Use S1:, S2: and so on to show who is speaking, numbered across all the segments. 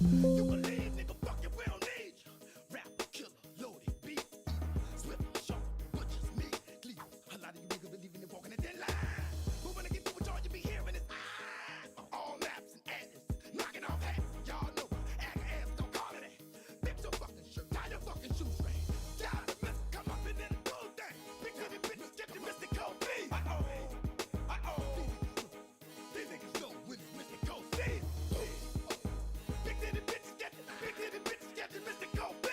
S1: You believe, nigga, fuck you, we don't need you. Rap killer, loaded beat. Swift, sharp, butchers, me, cleave. A lot of you niggas believing in walking a thin line. But when I get through with y'all, you be hearing is all maps and atlas, knocking off hats. Y'all know, act ass, don't call it that. Fix your fucking shirt, tie your fucking shoestring. Y'all the miss, come up and then do thing. Big titty bitches, get your Mr. Cold B. These niggas know when it's Mr. Cold C. Big titty bitches, get your Mr. Cold B.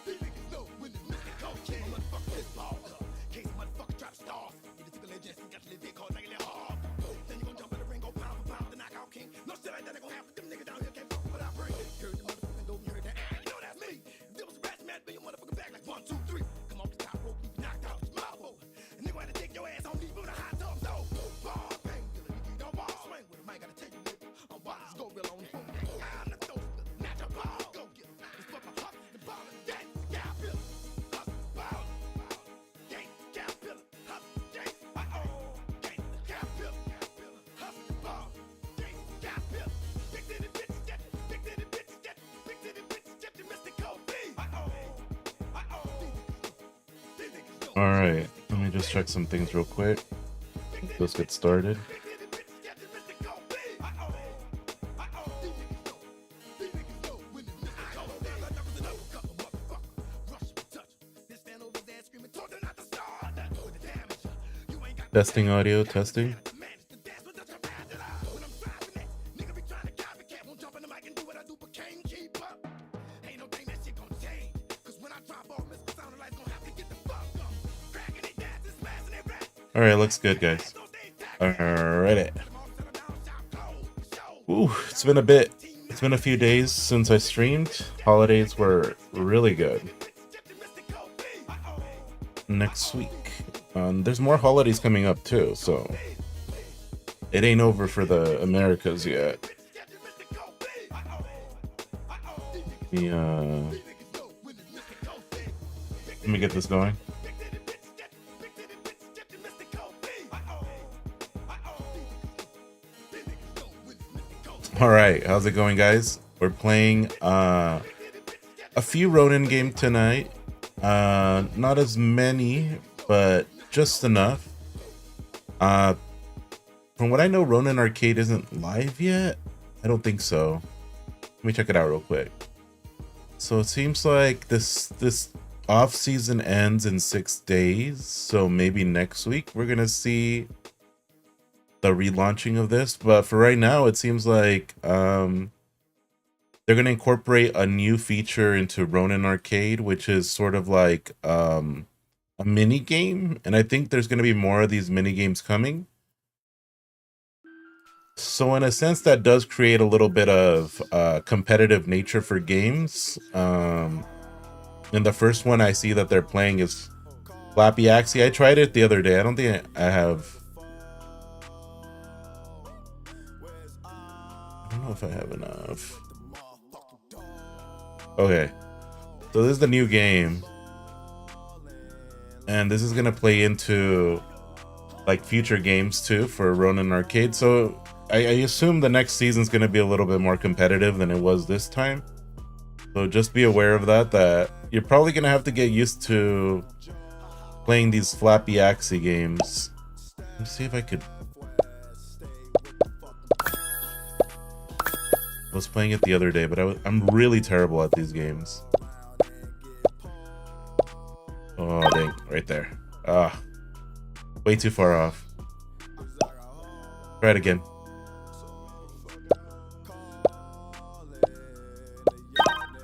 S1: These niggas know when it's Mr. Cold C. Motherfucker, this ball up. Case motherfucker try to start. You just took a legend, got your little dick hard, like a little hard. Then you gon' jump in the ring, go pound for pound, the knockout king. No shit like that ain't gon' happen. Them niggas down here can't fuck with what I bring. You heard the motherfucking dope, you heard that. You know that's me. If there was a rats mad, be your motherfucking back like 1, 2, 3. Come off the top rope, you knocked out, smile for. And nigga had to take your ass on deep with a hot tub, so. Ball, bang, nigga, you don't ball. Swing with him, I ain't gotta tell you, nigga. I'm wild, let's go real on him. I'm the dope, not your ball. Go get him. It's for my heart, the ball is dead. Yeah, I feel it. Hustle, ball. Gang, yeah, I feel it. Hustle, gang, gang, yeah, I feel it. Hustle, ball. Gang, yeah, I feel it. Big titty bitches, get it. Big titty bitches, get it. Big titty bitches, get you, Mr. Cold B. These niggas know.
S2: All right, let me just check some things real quick. Let's get started. Testing audio, testing. All right, looks good, guys. All right. Ooh, it's been a bit. It's been a few days since I streamed. Holidays were really good. Next week. There's more holidays coming up too, so it ain't over for the Americas yet. Yeah. Let me get this going. All right, how's it going, guys? We're playing a few Ronin games tonight. Not as many, but just enough. From what I know, Ronin Arcade isn't live yet. I don't think so. Let me check it out real quick. So it seems like this off season ends in 6 days. So maybe next week we're gonna see the relaunching of this. But for right now, it seems like they're gonna incorporate a new feature into Ronin Arcade, which is sort of like a mini game, and I think there's going to be more of these mini games coming. So in a sense, that does create a little bit of competitive nature for games. And the first one I see that they're playing is Flappy Axie. I tried it the other day. I don't think I have. I don't know if I have enough. Okay, so this is the new game. And this is gonna play into like future games too for Ronin Arcade. So I assume the next season's gonna be a little bit more competitive than it was this time. So just be aware of that you're probably gonna have to get used to playing these Flappy Axie games. Let's see if I could. I was playing it the other day, but I'm really terrible at these games. Oh, dang. Right there. Ah. Way too far off. Try it again.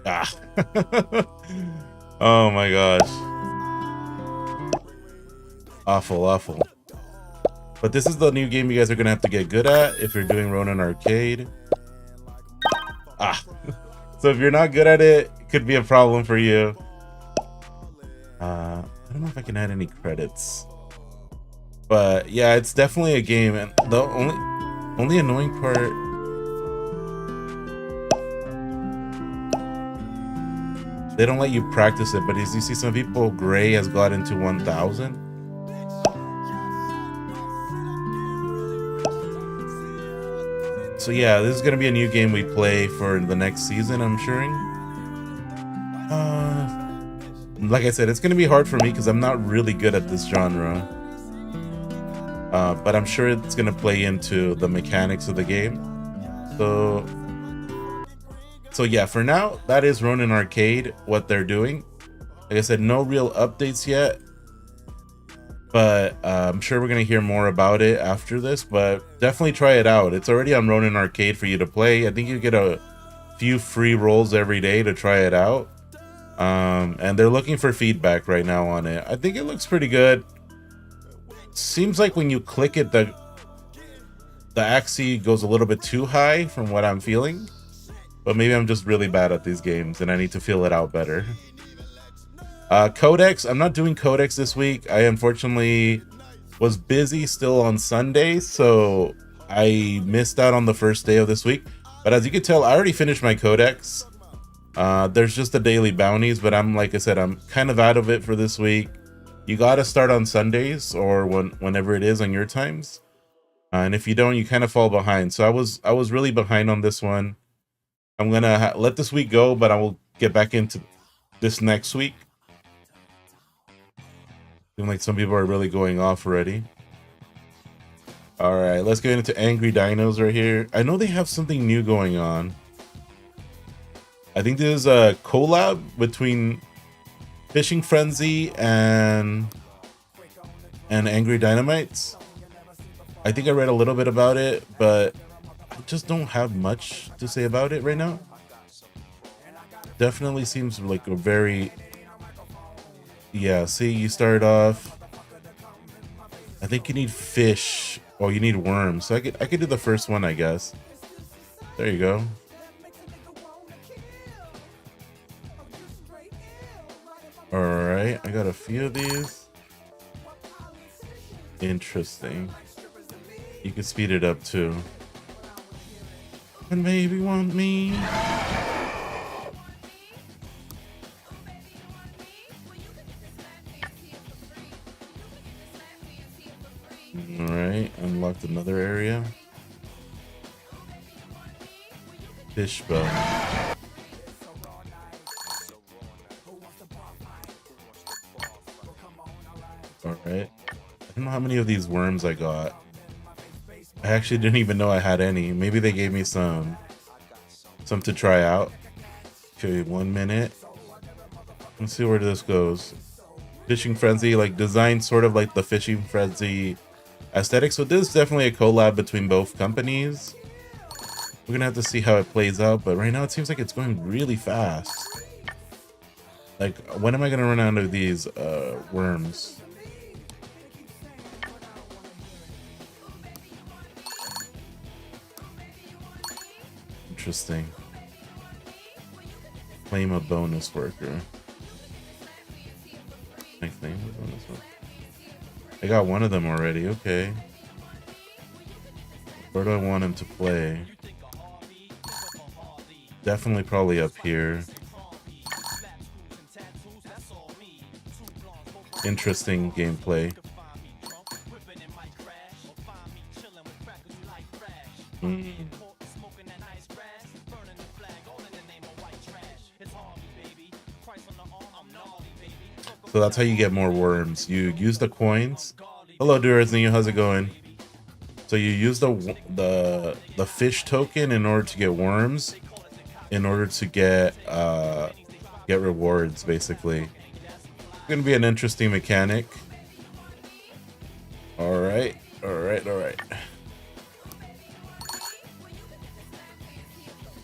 S2: Ah. Oh my gosh. Awful. But this is the new game you guys are going to have to get good at if you're doing Ronin Arcade. Ah. So if you're not good at it, it could be a problem for you. I don't know if I can add any credits, but yeah, it's definitely a game. And the only annoying part, they don't let you practice it. But as you see, some people, Gray has gotten to 1,000. So yeah, this is gonna be a new game we play for the next season, I'm sure. Like I said, it's gonna be hard for me because I'm not really good at this genre. But I'm sure it's gonna play into the mechanics of the game. So yeah, for now, that is Ronin Arcade, what they're doing. Like I said, no real updates yet, but I'm sure we're gonna hear more about it after this. But definitely try it out. It's already on Ronin Arcade for you to play. I think you get a few free rolls every day to try it out. And they're looking for feedback right now on it. I think it looks pretty good. Seems like when you click it, the axis goes a little bit too high from what I'm feeling. But maybe I'm just really bad at these games and I need to feel it out better. Codex, I'm not doing Codex this week. I unfortunately was busy still on Sunday, so I missed out on the first day of this week. But as you can tell, I already finished my Codex. There's just the daily bounties, but like I said, I'm kind of out of it for this week. You gotta start on Sundays or whenever it is on your times. And if you don't, you kind of fall behind. So I was really behind on this one. I'm gonna let this week go, but I will get back into this next week. Seems like some people are really going off already. All right, let's get into Angry Dinos right here. I know they have something new going on. I think there's a collab between Fishing Frenzy and Angry Dynamites. I think I read a little bit about it, but I just don't have much to say about it right now. Definitely seems like a very... Yeah, see, you start off... I think you need fish. Oh, you need worms. So I could do the first one, I guess. There you go. Alright, I got a few of these. Interesting. You can speed it up too. And maybe want me. Alright, unlocked another area. Fishbowl. Alright. I don't know how many of these worms I got. I actually didn't even know I had any. Maybe they gave me some to try out. Okay, 1 minute. Let's see where this goes. Fishing Frenzy, like designed sort of like the Fishing Frenzy aesthetic. So this is definitely a collab between both companies. We're gonna have to see how it plays out, but right now it seems like it's going really fast. Like, when am I gonna run out of these worms? Interesting. Claim a bonus worker. I claim a bonus worker. I got one of them already. Okay. Where do I want him to play? Definitely probably up here. Interesting gameplay. So that's how you get more worms. You use the coins. Hello, Durazine, how's it going? So you use the fish token in order to get worms, in order to get rewards, basically. It's gonna be an interesting mechanic. All right.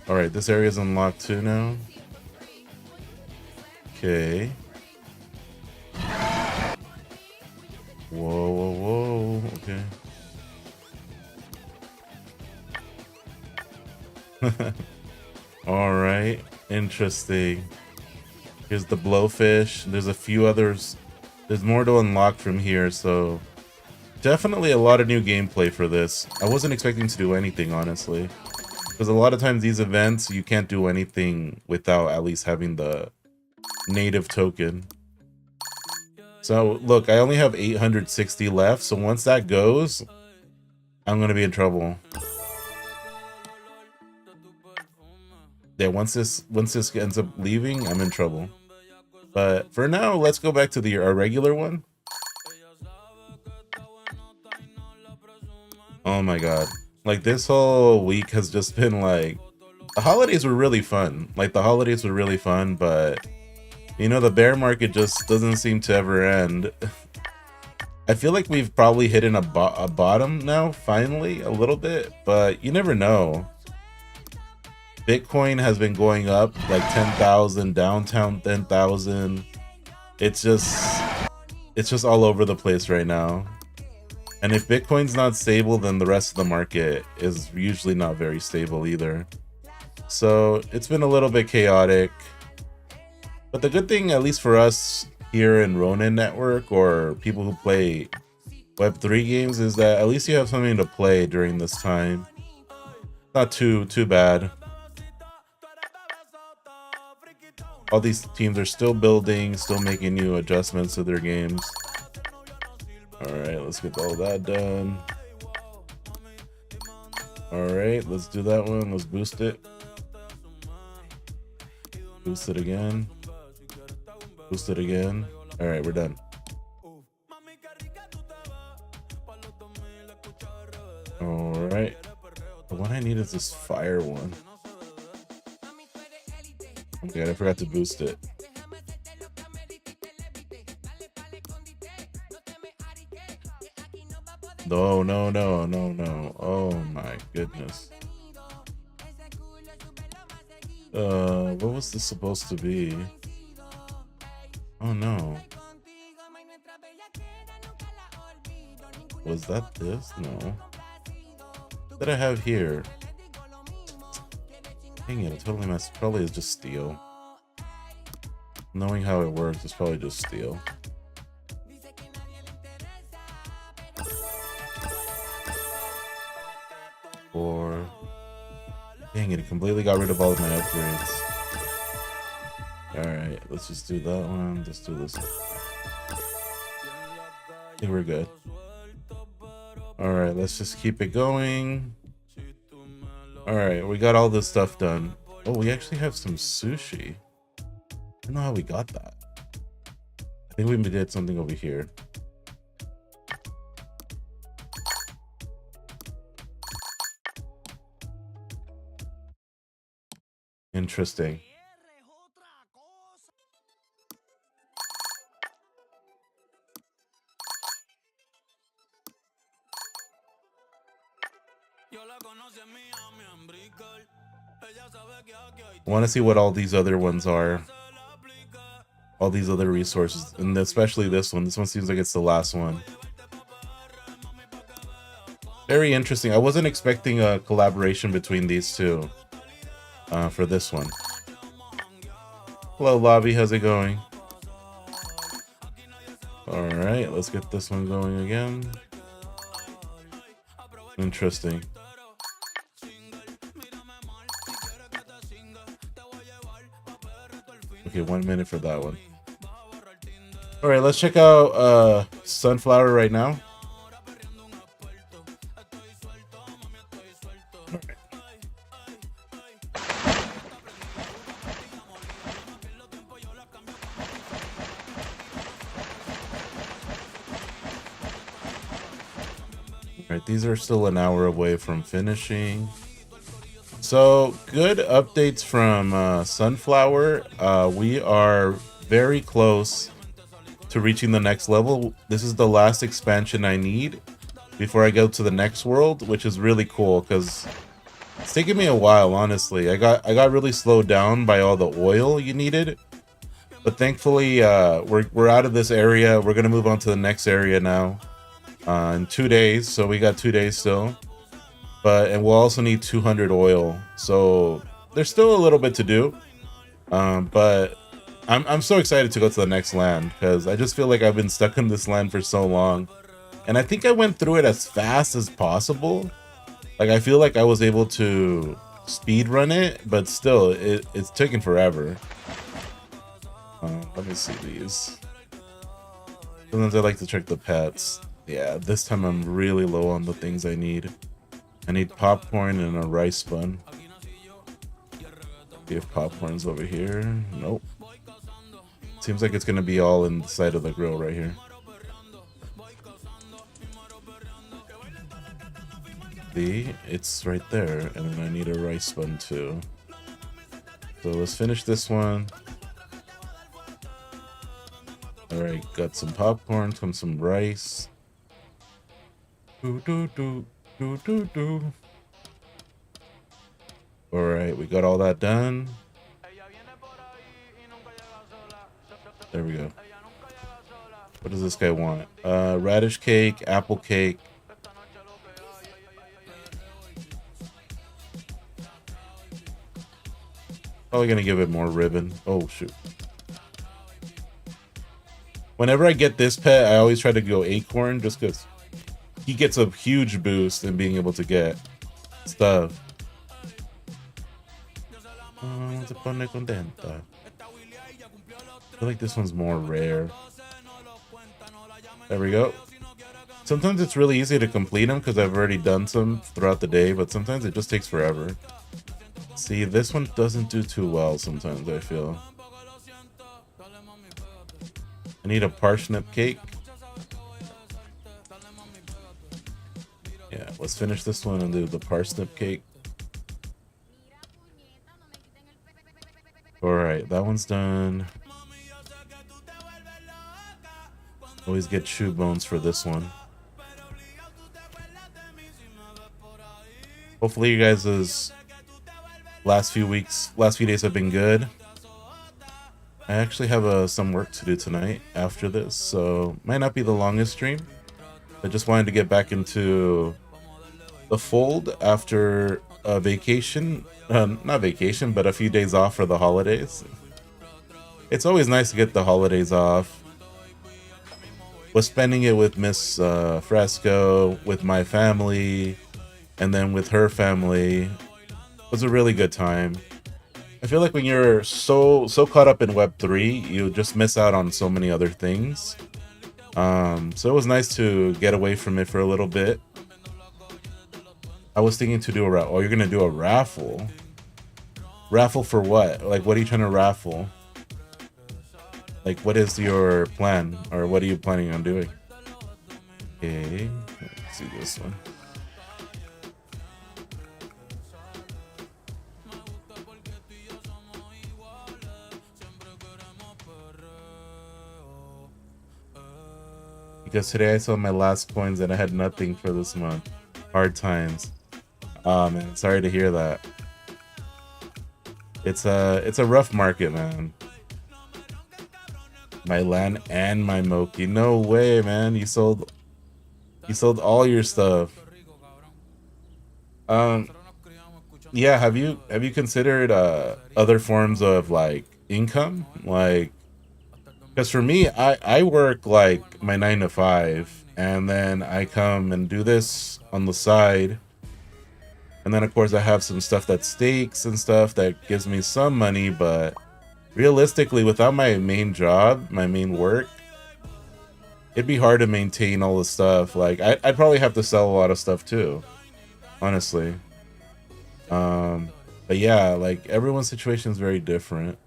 S2: All right, this area is unlocked too now. Okay. Whoa. Okay. All right. Interesting. Here's the blowfish. There's a few others. There's more to unlock from here, so definitely a lot of new gameplay for this. I wasn't expecting to do anything, honestly. Because a lot of times these events, you can't do anything without at least having the native token. So, look, I only have 860 left, so once that goes, I'm going to be in trouble. Yeah, once this ends up leaving, I'm in trouble. But for now, let's go back to our regular one. Oh my god. Like this whole week has just been like, the holidays were really fun. Like the holidays were really fun, but you know, the bear market just doesn't seem to ever end. I feel like we've probably hit a bottom now, finally, a little bit, but you never know. Bitcoin has been going up like 10,000, downtown 10,000. It's just all over the place right now. And if Bitcoin's not stable, then the rest of the market is usually not very stable either. So it's been a little bit chaotic. But the good thing, at least for us here in Ronin Network or people who play Web3 games, is that at least you have something to play during this time. Not too bad. All these teams are still building, still making new adjustments to their games. Alright, let's get all that done. Alright, let's do that one. Let's boost it. Boost it again. Boost it again. Alright, we're done. Alright. The one I need is this fire one. Oh my god, I forgot to boost it. No. Oh my goodness. What was this supposed to be? Oh no. Was that this? No. What did I have here? Dang it, I totally messed. Probably is just steel. Knowing how it works, it's probably just steel. Or dang it, it completely got rid of all of my upgrades. Alright, let's just do that one. Let's do this one. I think we're good. Alright, let's just keep it going. Alright, we got all this stuff done. Oh, we actually have some sushi. I don't know how we got that. I think we did something over here. Interesting. I want to see what all these other ones are. All these other resources, and especially this one. This one seems like it's the last one. Very interesting. I wasn't expecting a collaboration between these two for this one. Hello, Lobby. How's it going? All right, let's get this one going again. Interesting. Okay, 1 minute for that one. All right, let's check out Sunflower right now. Alright, these are still an hour away from finishing. So, good updates from Sunflower. We are very close to reaching the next level. This is the last expansion I need before I go to the next world, which is really cool because it's taken me a while, honestly. I got really slowed down by all the oil you needed. But thankfully, we're out of this area. We're gonna move on to the next area now in 2 days. So we got 2 days still. And we'll also need 200 oil. So there's still a little bit to do. But I'm so excited to go to the next land because I just feel like I've been stuck in this land for so long. And I think I went through it as fast as possible. Like I feel like I was able to speed run it, but still it's taken forever. Let me see these. Sometimes I like to check the pets. Yeah, this time I'm really low on the things I need. I need popcorn and a rice bun. See if popcorn's over here. Nope. Seems like it's gonna be all in the side of the grill right here. See, it's right there, and then I need a rice bun too. So let's finish this one. Alright, got some popcorn, some rice. Alright, we got all that done. There we go. What does this guy want? Radish cake, apple cake. Probably gonna give it more ribbon. Oh shoot. Whenever I get this pet, I always try to go Acorn just because he gets a huge boost in being able to get stuff. Se pone contenta. I feel like this one's more rare. There we go. Sometimes it's really easy to complete them because I've already done some throughout the day, but sometimes it just takes forever. See, this one doesn't do too well sometimes, I feel. I need a parsnip cake. Yeah, let's finish this one and do the parsnip cake. Alright, that one's done. Always get chew bones for this one. Hopefully you guys' last few days have been good. I actually have some work to do tonight after this, so might not be the longest stream. I just wanted to get back into the fold after a vacation. Not vacation, but a few days off for the holidays. It's always nice to get the holidays off. Was spending it with Miss Fresco, with my family, and then with her family. It was a really good time. I feel like when you're so caught up in Web3, you just miss out on so many other things. So it was nice to get away from it for a little bit. I was thinking to do a raffle. Oh, you're gonna do a raffle? Raffle for what? Like, what are you trying to raffle? Like, what is your plan? Or what are you planning on doing? Okay, let's see this one. Because today I saw my last coins and I had nothing for this month. Hard times. Oh man, sorry to hear that. It's a rough market, man. My land and my Moki. No way, man. You sold all your stuff. Yeah, have you considered other forms of like income? Like, because for me, I work like my 9 to 5, and then I come and do this on the side. And then of course I have some stuff that stakes and stuff that gives me some money, but realistically, without my main job, my main work, it'd be hard to maintain all the stuff. Like, I'd probably have to sell a lot of stuff too, honestly. But yeah, like, everyone's situation is very different.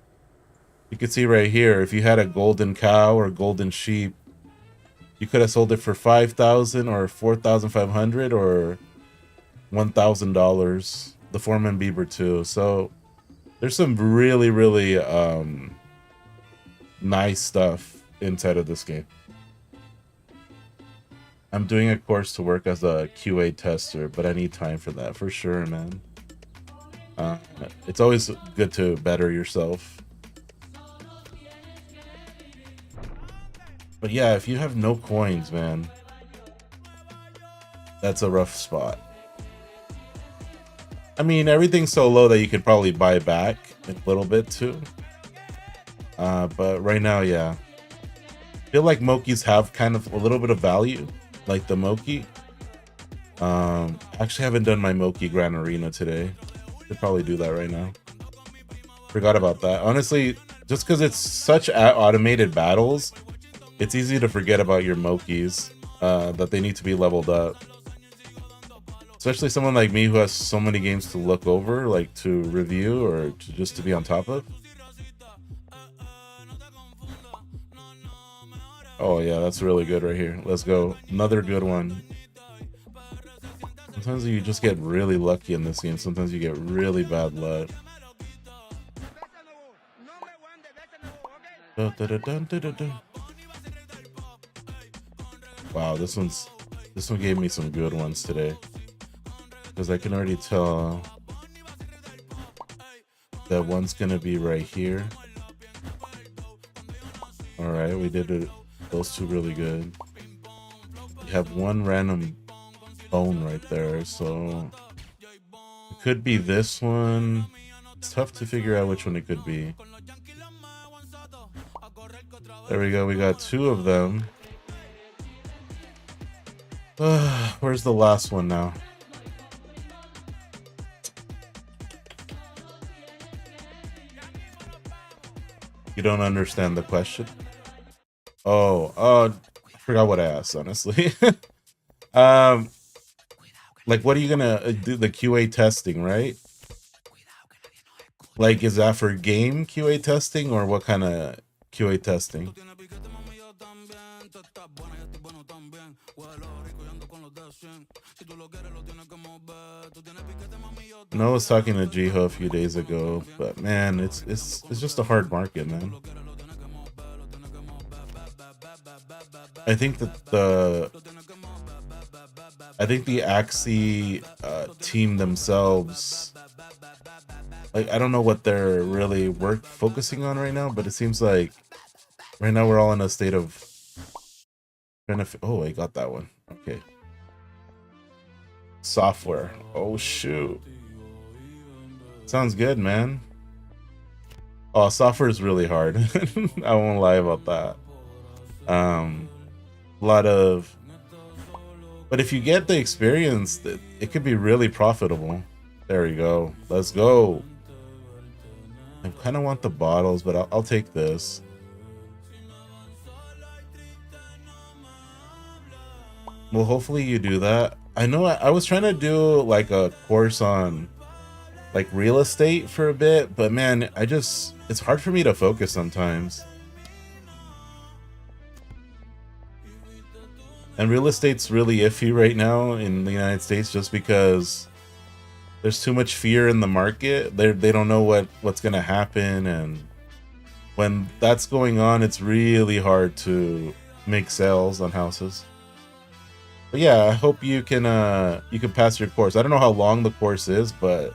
S2: You can see right here, if you had a golden cow or golden sheep, you could have sold it for $5,000 or $4,500 or $1,000. The Foreman Bieber too. So there's some really, really nice stuff inside of this game. I'm doing a course to work as a QA tester, but I need time for that for sure, man. It's always good to better yourself. But yeah, if you have no coins, man, that's a rough spot. I mean, everything's so low that you could probably buy back a little bit too. But right now, yeah. I feel like Mokis have kind of a little bit of value, like the Moki. Actually haven't done my Moki Grand Arena today. Should probably do that right now. Forgot about that. Honestly, just because it's such automated battles, it's easy to forget about your Mokis, that they need to be leveled up. especially someone like me who has so many games to look over, like to review or just to be on top of. Oh yeah, that's really good right here. Let's go. Another good one. Sometimes you just get really lucky in this game. Sometimes you get really bad luck. Wow, this one gave me some good ones today. Because I can already tell that one's gonna be right here. Alright, we did it. Those two really good. You have one random bone right there, so it could be this one. It's tough to figure out which one it could be. There we go, we got two of them. Where's the last one now? You don't understand the question? Oh, I forgot what I asked, honestly. Like, what are you gonna do? The QA testing, right? Like, is that for game QA testing or what kind of QA testing? I was talking to Jiho a few days ago, but man, it's just a hard market, man. I think that the Axie team themselves, like, I don't know what they're really focusing on right now, but it seems like right now we're all in a state of oh, I got that one. Okay. Software. Oh shoot. Sounds good, man. Oh, software is really hard. I won't lie about that. A lot of, but if you get the experience, it could be really profitable. There we go. Let's go. I kind of want the bottles, but I'll take this. Well, hopefully you do that. I know I was trying to do like a course on like real estate for a bit, but man, it's hard for me to focus sometimes. And real estate's really iffy right now in the United States just because there's too much fear in the market. They don't know what's gonna happen, and when that's going on, it's really hard to make sales on houses. But yeah, I hope you can pass your course. I don't know how long the course is, but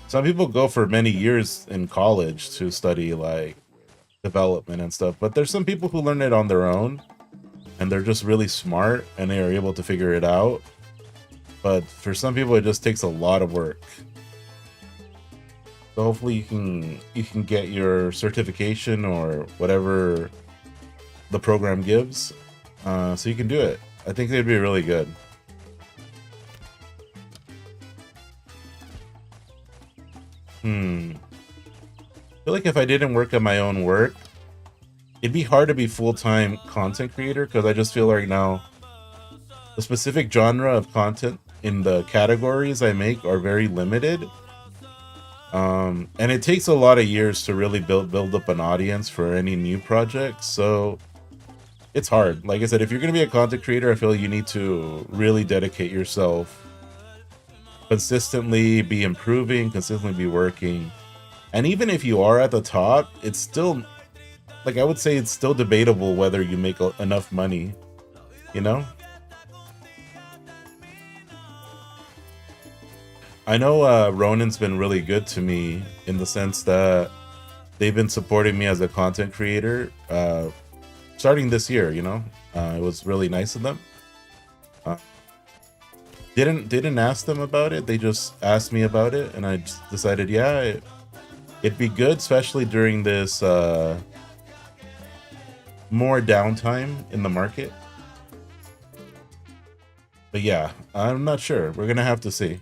S2: some people go for many years in college to study like development and stuff. But there's some people who learn it on their own, and they're just really smart and they are able to figure it out. But for some people, it just takes a lot of work. So hopefully you can get your certification or whatever the program gives, so you can do it. I think they'd be really good. I feel like if I didn't work at my own work, it'd be hard to be full-time content creator, because I just feel right now the specific genre of content in the categories I make are very limited. And it takes a lot of years to really build up an audience for any new project, so it's hard. Like I said, if you're going to be a content creator, I feel you need to really dedicate yourself, consistently be improving, consistently be working. And even if you are at the top, it's still, like, I would say it's still debatable whether you make enough money, you know? I know Ronin's been really good to me in the sense that they've been supporting me as a content creator starting this year, you know? It was really nice of them. Didn't ask them about it, they just asked me about it, and I just decided, yeah, it'd be good, especially during this more downtime in the market. But yeah, I'm not sure. We're gonna have to see.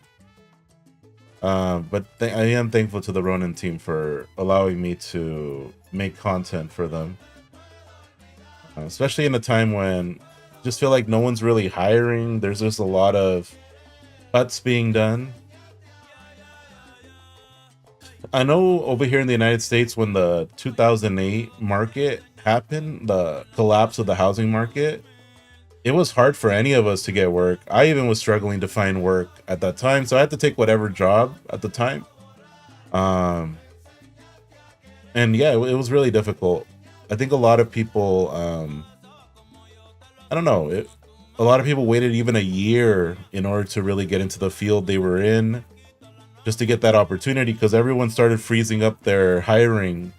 S2: But I am thankful to the Ronin team for allowing me to make content for them, especially in a time when I just feel like no one's really hiring. There's just a lot of cuts being done. I know over here in the United States, when the 2008 market happened, the collapse of the housing market, it was hard for any of us to get work. I even was struggling to find work at that time, so I had to take whatever job at the time. Um, and yeah, it was really difficult. I think a lot of people, I don't know, a lot of people waited even a year in order to really get into the field they were in, just to get that opportunity, because everyone started freezing up their hiring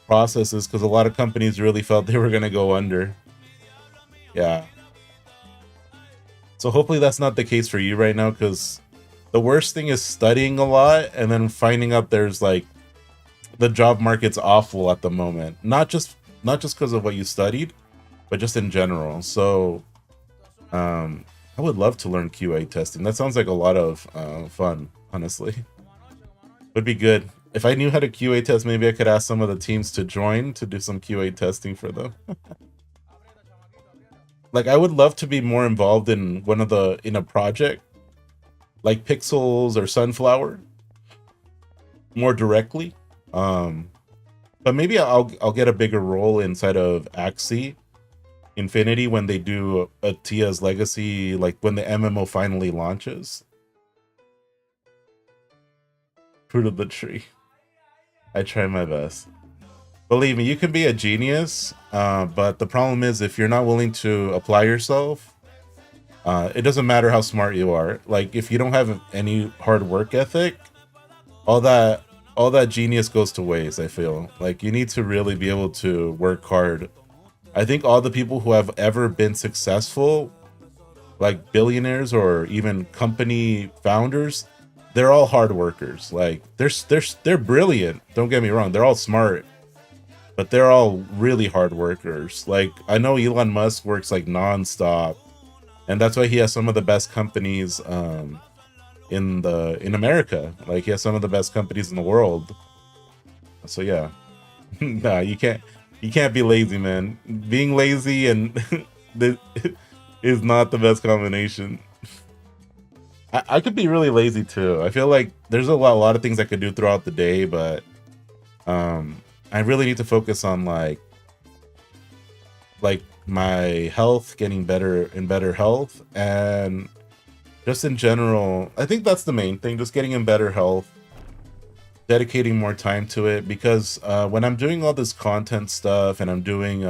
S2: processes because a lot of companies really felt they were going to go under. Yeah. So hopefully that's not the case for you right now, because the worst thing is studying a lot and then finding out there's like the job market's awful at the moment. Not just because of what you studied, but just in general. So I would love to learn QA testing. That sounds like a lot of fun, honestly. Would be good. If I knew how to QA test, maybe I could ask some of the teams to join to do some QA testing for them. Like, I would love to be more involved in in a project like Pixels or Sunflower more directly. But maybe I'll get a bigger role inside of Axie Infinity when they do a Tia's Legacy, like when the MMO finally launches. Fruit of the tree. I try my best. Believe me, you can be a genius, but the problem is if you're not willing to apply yourself, it doesn't matter how smart you are. Like, if you don't have any hard work ethic, all that genius goes to waste, I feel. Like, you need to really be able to work hard. I think all the people who have ever been successful, like billionaires or even company founders, they're all hard workers. Like, they're brilliant. Don't get me wrong. They're all smart, but they're all really hard workers. Like, I know Elon Musk works like nonstop, and that's why he has some of the best companies in America. Like, he has some of the best companies in the world. So yeah. Nah, you can't be lazy, man. Being lazy and is not the best combination. I could be really lazy too. I feel like there's a lot of things I could do throughout the day, but I really need to focus on like my health, getting better health, and just in general, I think that's the main thing, just getting in better health, dedicating more time to it, because when I'm doing all this content stuff and I'm doing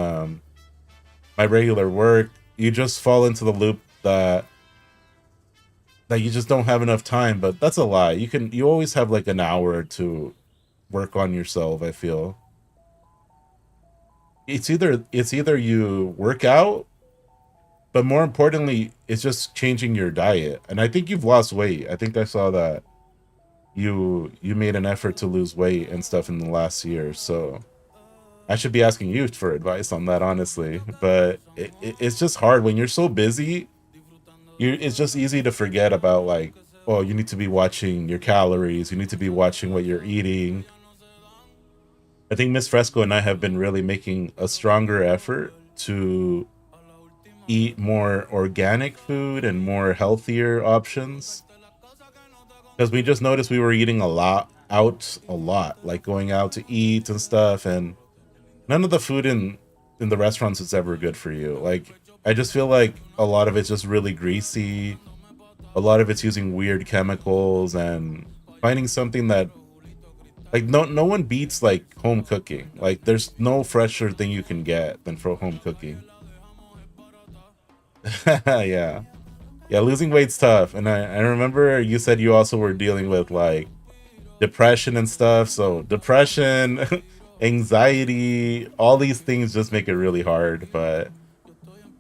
S2: my regular work, you just fall into the loop that you just don't have enough time. But that's a lie. You always have like an hour to work on yourself, I feel. It's either you work out, but more importantly, it's just changing your diet. And I think you've lost weight. I think I saw that you made an effort to lose weight and stuff in the last year. So I should be asking you for advice on that, honestly. But it's just hard when you're so busy. It's just easy to forget about, like, oh, you need to be watching your calories. You need to be watching what you're eating. I think Miss Fresco and I have been really making a stronger effort to eat more organic food and more healthier options, because we just noticed we were eating a lot, like going out to eat and stuff, and none of the food in the restaurants is ever good for you. Like, I just feel like a lot of it's just really greasy. A lot of it's using weird chemicals, and finding something that, like, no one beats like home cooking. Like, there's no fresher thing you can get than for home cooking. Yeah. Yeah, losing weight's tough. And I remember you said you also were dealing with like depression and stuff. So depression, anxiety, all these things just make it really hard. But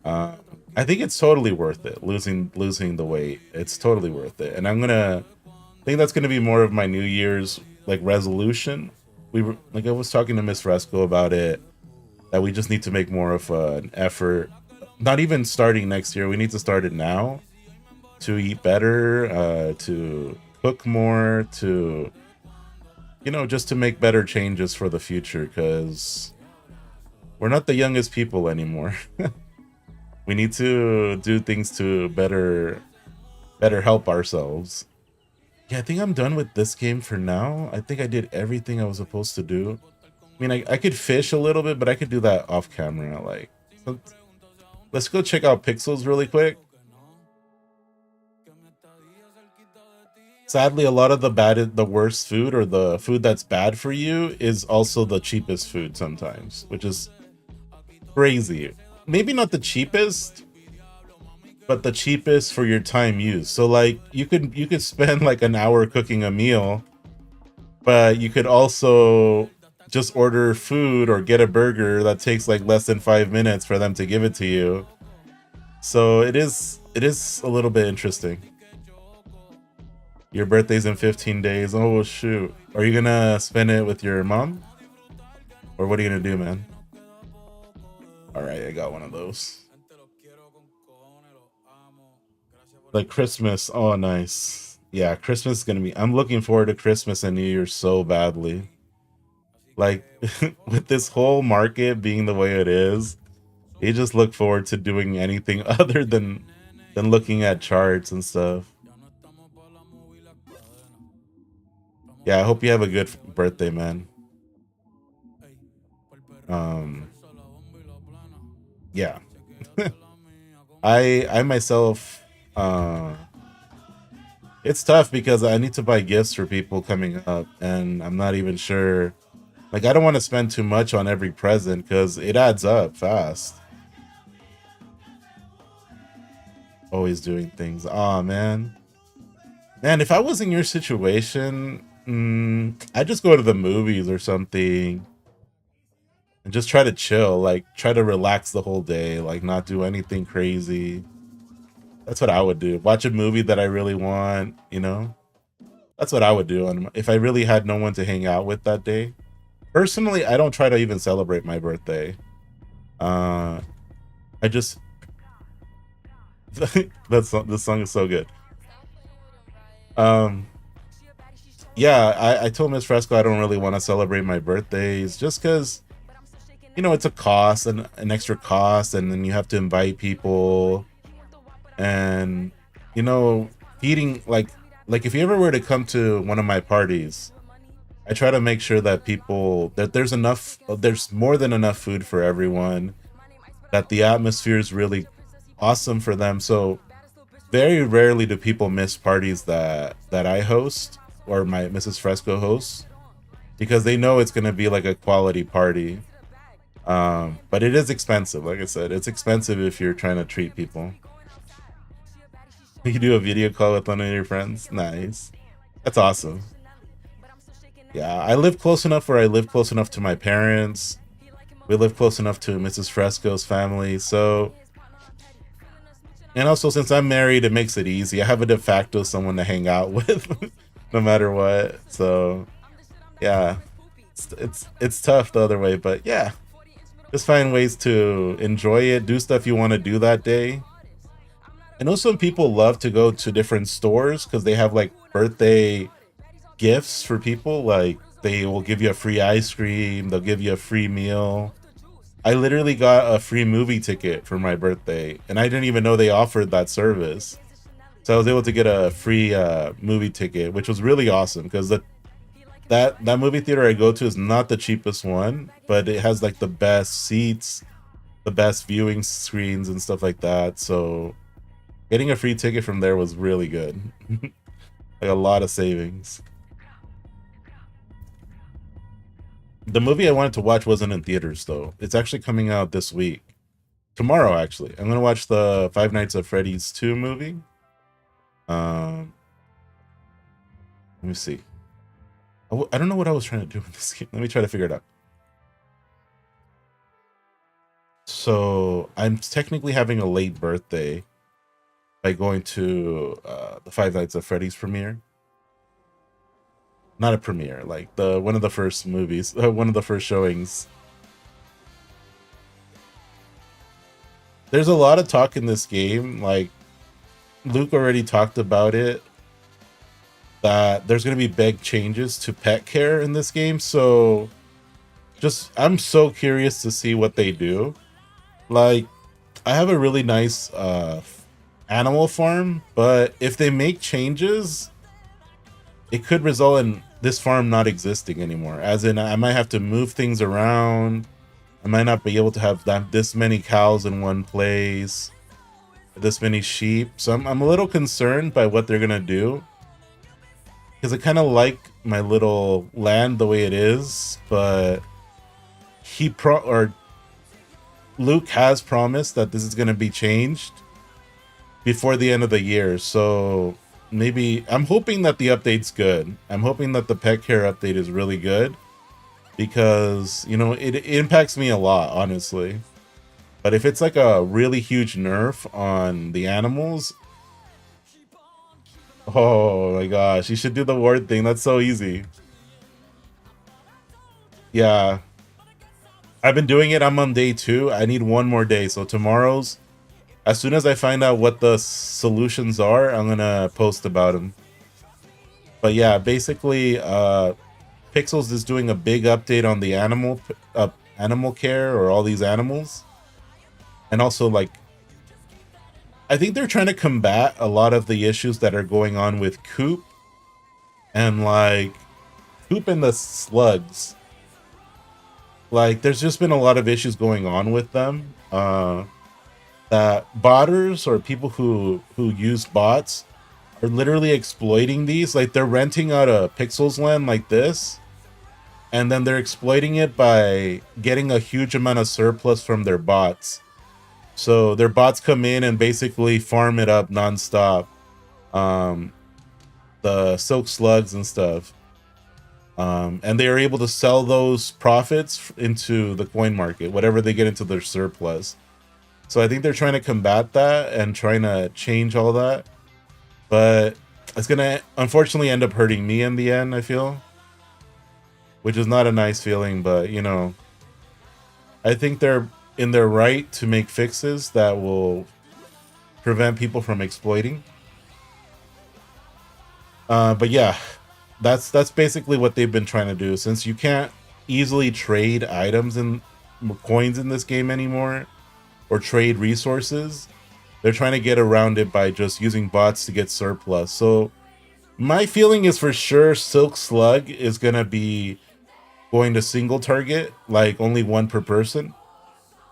S2: I think it's totally worth it. Losing the weight, it's totally worth it. And I think that's gonna be more of my New Year's like resolution. I was talking to Miss Fresco about it, that we just need to make more of an effort. Not even starting next year. We need to start it now, to eat better, to cook more, to, just to make better changes for the future, because we're not the youngest people anymore. We need to do things to better better help ourselves. Yeah, I think I'm done with this game for now. I think I did everything I was supposed to do. I mean, I could fish a little bit, but I could do that off camera. Like, let's go check out Pixels really quick. Sadly, a lot of the worst food, or the food that's bad for you, is also the cheapest food sometimes, which is crazy. Maybe not the cheapest, but the cheapest for your time used. So like you could spend like an hour cooking a meal, but you could also just order food or get a burger that takes like less than 5 minutes for them to give it to you. So it is a little bit interesting. Your birthday's in 15 days. Oh shoot. Are you gonna spend it with your mom? Or what are you gonna do, man? Alright, I got one of those. Like Christmas. Oh, nice. Yeah, Christmas is gonna be... I'm looking forward to Christmas and New Year's so badly. Like, with this whole market being the way it is, you just look forward to doing anything other than looking at charts and stuff. Yeah, I hope you have a good birthday, man. Yeah. I myself, it's tough because I need to buy gifts for people coming up, and I'm not even sure. Like, I don't want to spend too much on every present because it adds up fast. Always doing things. Aw, man. Man, if I was in your situation, I'd just go to the movies or something and just try to chill, like try to relax the whole day, like not do anything crazy. That's what I would do. Watch a movie that I really want, you know? That's what I would do if I really had no one to hang out with that day. Personally, I don't try to even celebrate my birthday. I just... this song is so good. Yeah, I told Miss Fresco I don't really want to celebrate my birthdays just because, you know, it's a cost, and an extra cost, and then you have to invite people, and, you know, feeding, like if you ever were to come to one of my parties, I try to make sure that there's more than enough food for everyone, that the atmosphere is really awesome for them. So very rarely do people miss parties that I host, or my Mrs. Fresco hosts, because they know it's going to be like a quality party. But it is expensive. Like I said, it's expensive if you're trying to treat people. You do a video call with one of your friends. Nice. That's awesome. Yeah, I live close enough where I live close enough to my parents. We live close enough to Mrs. Fresco's family. So, and also since I'm married, it makes it easy. I have a de facto someone to hang out with no matter what. So yeah, it's tough the other way, but yeah, just find ways to enjoy it, do stuff you want to do that day. I know some people love to go to different stores because they have like birthday gifts for people. Like they will give you a free ice cream, they'll give you a free meal. I literally got a free movie ticket for my birthday, and I didn't even know they offered that service. So I was able to get a free movie ticket, which was really awesome because that movie theater I go to is not the cheapest one, but it has like the best seats, the best viewing screens and stuff like that. So getting a free ticket from there was really good. Like a lot of savings. The movie I wanted to watch wasn't in theaters though. It's actually coming out this week. Tomorrow, actually. I'm gonna watch the Five Nights at Freddy's 2 movie. Let me see. I don't know what I was trying to do in this game. Let me try to figure it out. So I'm technically having a late birthday by going to the Five Nights at Freddy's premiere. Not a premiere, like one of the first movies, one of the first showings. There's a lot of talk in this game, like Luke already talked about it, that there's going to be big changes to pet care in this game. So I'm so curious to see what they do. Like, I have a really nice Animal Farm, but if they make changes, it could result in this farm not existing anymore. As in, I might have to move things around. I might not be able to have this many cows in one place, this many sheep. So I'm a little concerned by what they're gonna do, because I kind of like my little land the way it is, but Luke has promised that this is gonna be changed before the end of the year. So maybe I'm hoping that the update's good. I'm hoping that the pet care update is really good, because you know it impacts me a lot, honestly. But if it's like a really huge nerf on the animals, oh my gosh, you should do the ward thing. That's so easy. Yeah, I've been doing it. I'm on day 2. I need one more day. So tomorrow's, as soon as I find out what the solutions are, I'm gonna post about them. But yeah, basically, Pixels is doing a big update on the animal care, or all these animals. And also, like, I think they're trying to combat a lot of the issues that are going on with Coop and the slugs. Like, there's just been a lot of issues going on with them. That botters, or people who use bots, are literally exploiting these. Like, they're renting out a Pixels land like this, and then they're exploiting it by getting a huge amount of surplus from their bots. So their bots come in and basically farm it up nonstop. The silk slugs and stuff. And they are able to sell those profits into the coin market, whatever they get into their surplus. So I think they're trying to combat that and trying to change all that. But it's going to unfortunately end up hurting me in the end, I feel. Which is not a nice feeling, but you know, I think they're in their right to make fixes that will prevent people from exploiting. But yeah, that's basically what they've been trying to do. Since you can't easily trade items and coins in this game anymore, or trade resources, they're trying to get around it by just using bots to get surplus. So my feeling is for sure Silk Slug is gonna be going to single target, like only one per person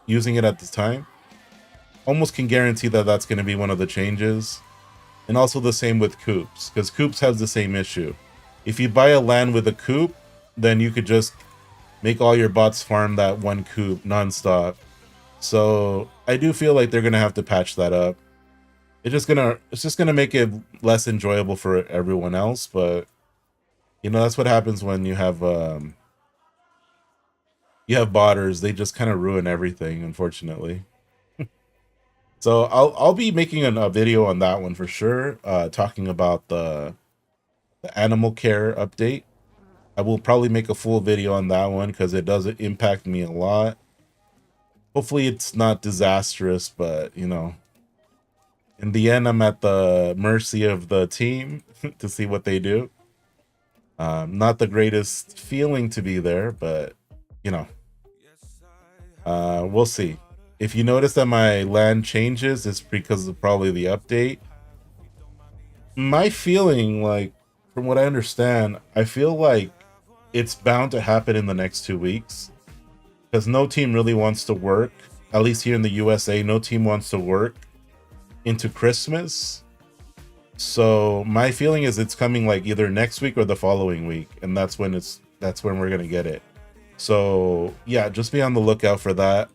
S2: using it at this time. Almost can guarantee that that's going to be one of the changes. And also the same with Coops, because Coops has the same issue. If you buy a land with a Coop, then you could just make all your bots farm that one Coop nonstop. So I do feel like they're going to have to patch that up. It's just gonna make it less enjoyable for everyone else, but you know, that's what happens when you have botters. They just kind of ruin everything, unfortunately. So I'll be making a video on that one for sure, talking about the animal care update. I will probably make a full video on that one because it does impact me a lot. Hopefully it's not disastrous, but you know, in the end, I'm at the mercy of the team to see what they do. Not the greatest feeling to be there, but you know, we'll see. If you notice that my land changes, it's because of probably the update. My feeling, like, from what I understand, I feel like it's bound to happen in the next 2 weeks, because no team really wants to work, at least here in the USA, no team wants to work into Christmas. So my feeling is it's coming like either next week or the following week, and that's when we're gonna get it. So yeah, just be on the lookout for that.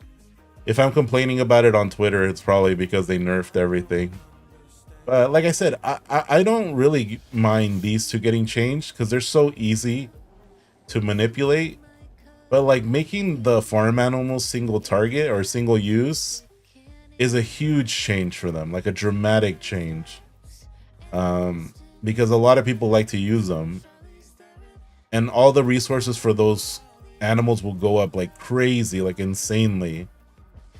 S2: If I'm complaining about it on Twitter, it's probably because they nerfed everything. But like I said, I don't really mind these two getting changed because they're so easy to manipulate. But like making the farm animals single target or single use is a huge change for them, like a dramatic change. Because a lot of people like to use them, and all the resources for those animals will go up like crazy, like insanely,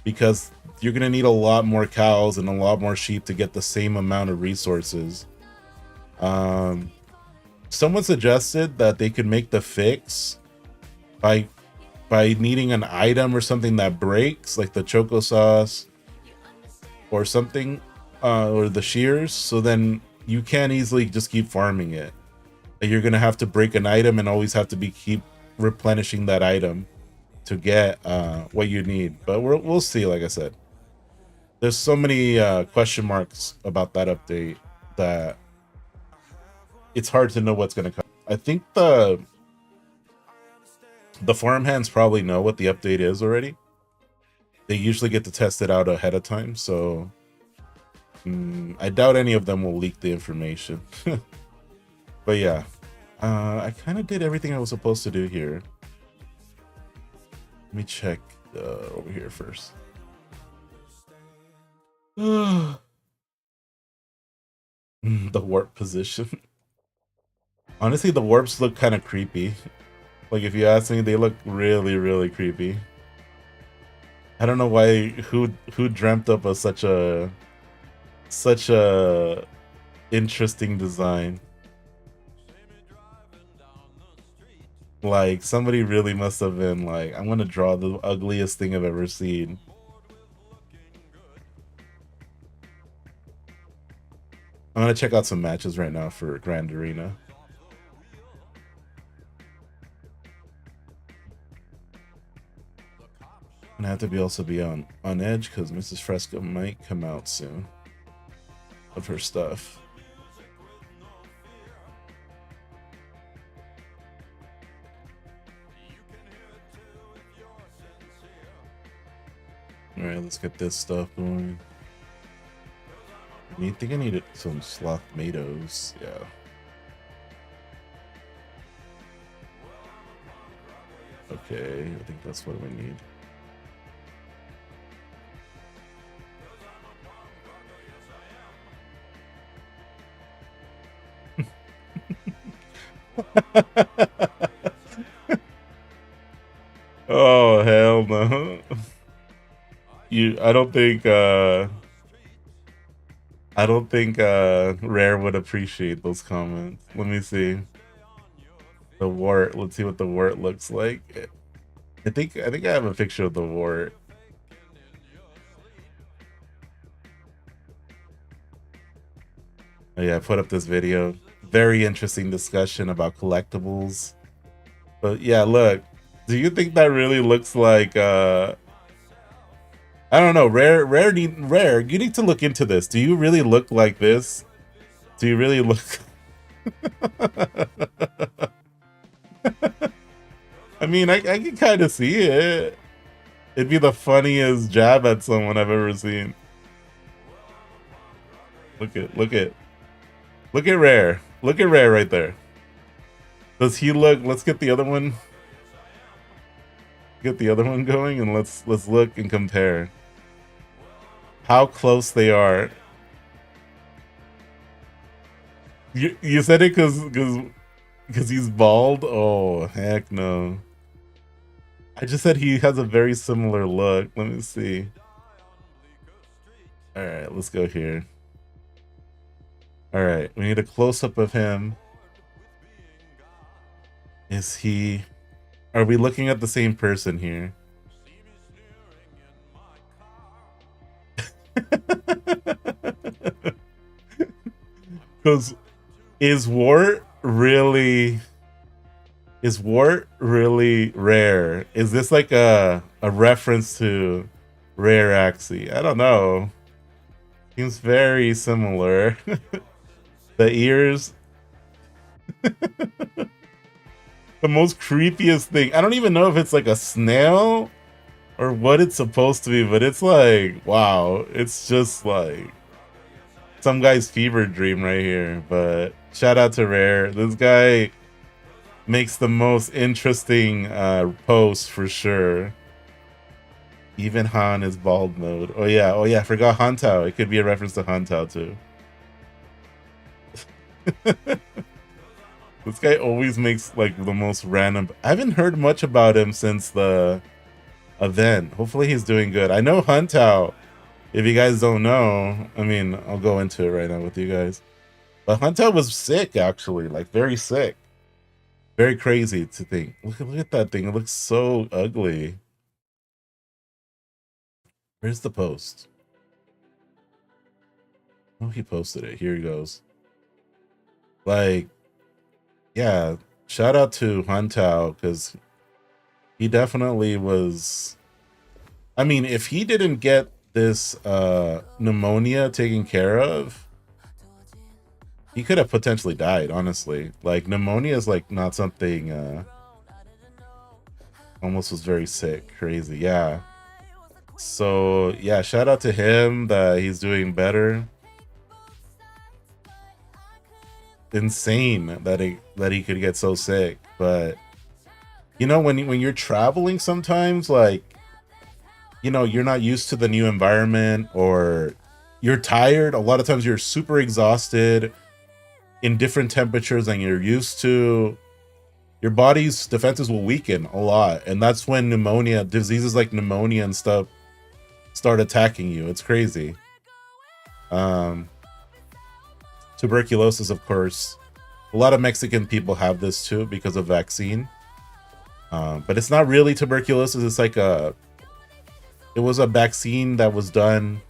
S2: because you're gonna need a lot more cows and a lot more sheep to get the same amount of resources. Someone suggested that they could make the fix by needing an item or something that breaks, like the choco sauce or something. or the shears, so then you can't easily just keep farming it. You're gonna have to break an item and always have to keep replenishing that item to get what you need. But we'll see. Like I said, there's so many question marks about that update that it's hard to know what's gonna come. I think the farmhands probably know what the update is already. They usually get to test it out ahead of time, so I doubt any of them will leak the information. But yeah, I kind of did everything I was supposed to do here. Let me check over here first. The warp position. Honestly, the warps look kind of creepy. Like, if you ask me, they look really, really creepy. I don't know why who dreamt up of such a interesting design. Like, somebody really must have been like, I'm gonna draw the ugliest thing I've ever seen. I'm gonna check out some matches right now for Grand Arena. And I have to also be on edge because Mrs. Fresco might come out soon of her stuff. All right, let's get this stuff going. I think I needed some sloth tomatoes. Yeah. Okay, I think that's what we need. Oh, hell no. I don't think Rare would appreciate those comments. Let me see. The wart. Let's see what the wart looks like. I think I have a picture of the wart. Oh yeah, I put up this video. Very interesting discussion about collectibles. But yeah, look. Do you think that really looks like I don't know, Rare, you need to look into this. Do you really look like this? Do you really look I mean, I can kind of see it. It'd be the funniest jab at someone I've ever seen. Look at Rare. Look at Rare right there. Does he look? Let's get the other one. Get the other one going, and let's look and compare how close they are. You said it because he's bald? Oh, heck no. I just said he has a very similar look. Let me see. All right, let's go here. All right, we need a close-up of him. Is he... Are we looking at the same person here? Because is Wart really Rare? Is this like a reference to Rare Axie? I don't know. Seems very similar. The ears. The most creepiest thing. I don't even know if it's like a snail or what it's supposed to be, but it's like, wow. It's just like some guy's fever dream right here. But shout out to Rare. This guy makes the most interesting posts for sure. Even Han is bald mode. Oh yeah, I forgot Hantao. It could be a reference to Hantao too. This guy always makes like the most random... I haven't heard much about him since the event. Hopefully he's doing good. I know Hantao. If you guys don't know, I mean, I'll go into it right now with you guys. But Hantao was sick, actually. Like, very sick. Very crazy to think. Look at that thing. It looks so ugly. Where's the post? Oh, he posted it. Here he goes. Like, yeah, shout out to Huntao, because he definitely was. I mean, if he didn't get this pneumonia taken care of, he could have potentially died, honestly. Like, pneumonia is like not something almost was very sick. Crazy. Yeah. So yeah, shout out to him that he's doing better. Insane that he could get so sick. But you know, when you're traveling sometimes, like, you know, you're not used to the new environment, or you're tired. A lot of times you're super exhausted in different temperatures than you're used to. Your body's defenses will weaken a lot, and that's when pneumonia, diseases like pneumonia and stuff, start attacking you. It's crazy. Tuberculosis, of course, a lot of Mexican people have this too because of vaccine. But it's not really tuberculosis. It's like it was a vaccine that was done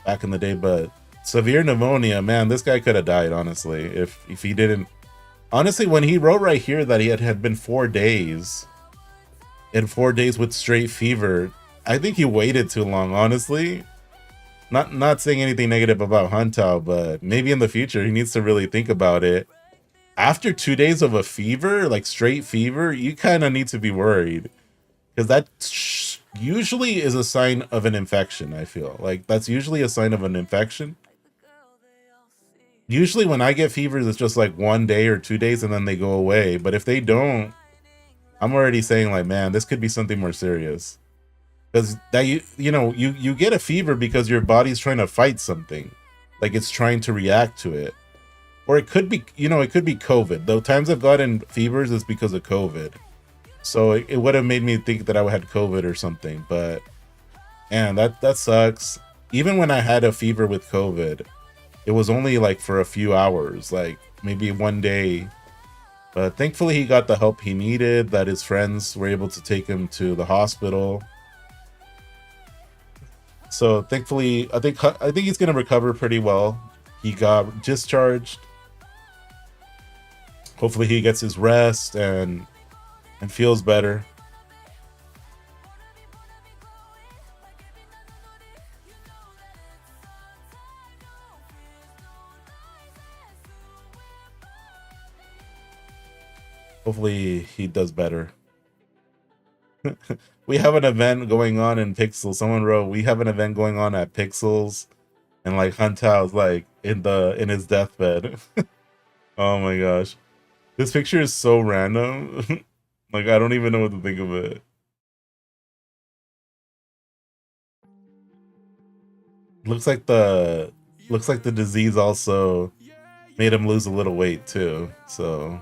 S2: back in the day. But severe pneumonia, man, this guy could have died, honestly, if he didn't. Honestly, when he wrote right here that he had been 4 days, and 4 days with straight fever, I think he waited too long, honestly. Not saying anything negative about Huntao, but maybe in the future he needs to really think about it. After 2 days of a fever, like straight fever, you kind of need to be worried, because that usually is a sign of an infection. I feel like that's usually a sign of an infection. Usually when I get fevers, it's just like 1 day or 2 days and then they go away. But if they don't, I'm already saying like, man, this could be something more serious. Because that you get a fever because your body's trying to fight something, like it's trying to react to it. Or it could be, it could be COVID. The times I've gotten fevers is because of COVID. So it would have made me think that I had COVID or something. But man, that sucks. Even when I had a fever with COVID, it was only like for a few hours, like maybe 1 day. But thankfully he got the help he needed, that his friends were able to take him to the hospital. So thankfully, I think he's gonna recover pretty well. He got discharged. Hopefully he gets his rest and feels better. Hopefully he does better. We have an event going on in Pixels. Someone wrote, we have an event going on at Pixels, and like Huntao's like in his deathbed. Oh my gosh. This picture is so random. Like, I don't even know what to think of it. Looks like the disease also made him lose a little weight too. So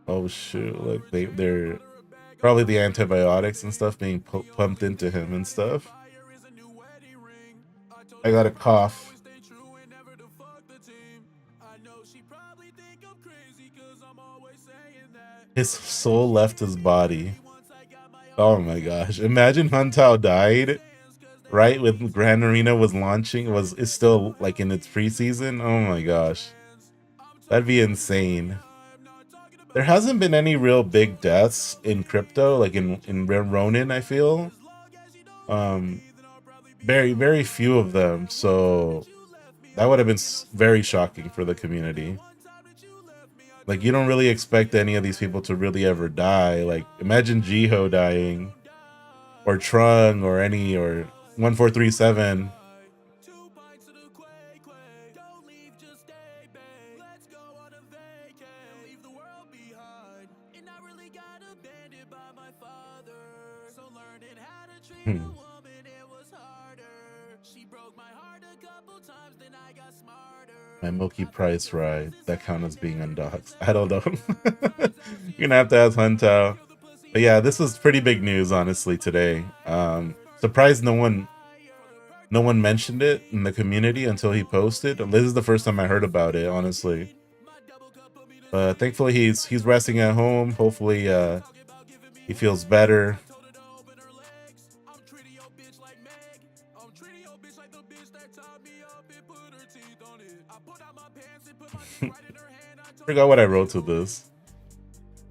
S2: oh shoot, like they're probably the antibiotics and stuff being pumped into him and stuff. I got a cough. His soul left his body. Oh my gosh. Imagine Huntao died right when Gran Arena was launching, is still like in its preseason. Oh my gosh. That'd be insane. There hasn't been any real big deaths in crypto, like in Ronin, I feel. Very, very few of them. So that would have been very shocking for the community. Like, you don't really expect any of these people to really ever die. Like, imagine Jiho dying, or Trung, or 1437. My Moki Price ride, that count as being undoxed. I don't know. You're gonna have to ask Huntao. But yeah, this was pretty big news, honestly, today. Surprised no one mentioned it in the community until he posted. This is the first time I heard about it, honestly. But thankfully he's resting at home. Hopefully he feels better. Forgot what I wrote to this.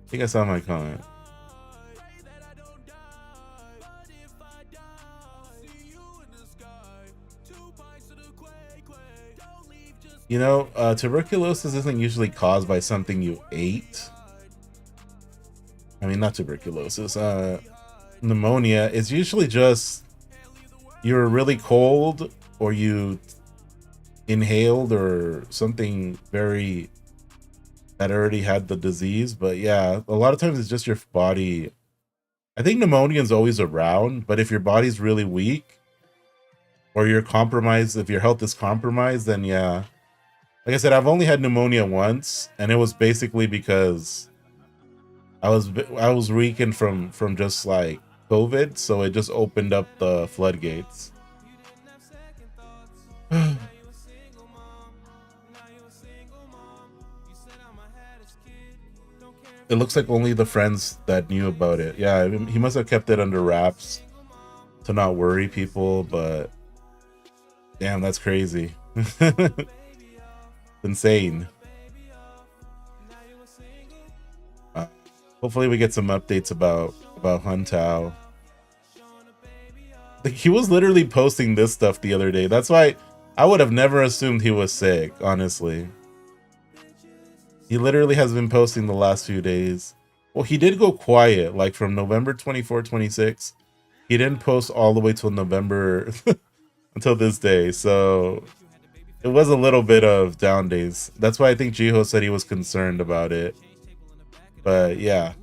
S2: I think I saw my comment. You know, tuberculosis isn't usually caused by something you ate. I mean, not tuberculosis. Pneumonia is usually just you're really cold or you inhaled or something very that already had the disease. But yeah, a lot of times it's just your body. I think pneumonia is always around, but if your body's really weak or you're compromised, if your health is compromised, then yeah. Like I said, I've only had pneumonia once, and it was basically because I was weakened from just like COVID, so it just opened up the floodgates. It looks like only the friends that knew about it. Yeah, he must have kept it under wraps to not worry people, but damn, that's crazy. Insane. Hopefully we get some updates about Hun Tao. Like, he was literally posting this stuff the other day. That's why I would have never assumed he was sick, honestly. He literally has been posting the last few days. Well, he did go quiet, like from November 24, 26. He didn't post all the way till November until this day. So it was a little bit of down days. That's why I think Jiho said he was concerned about it. But yeah.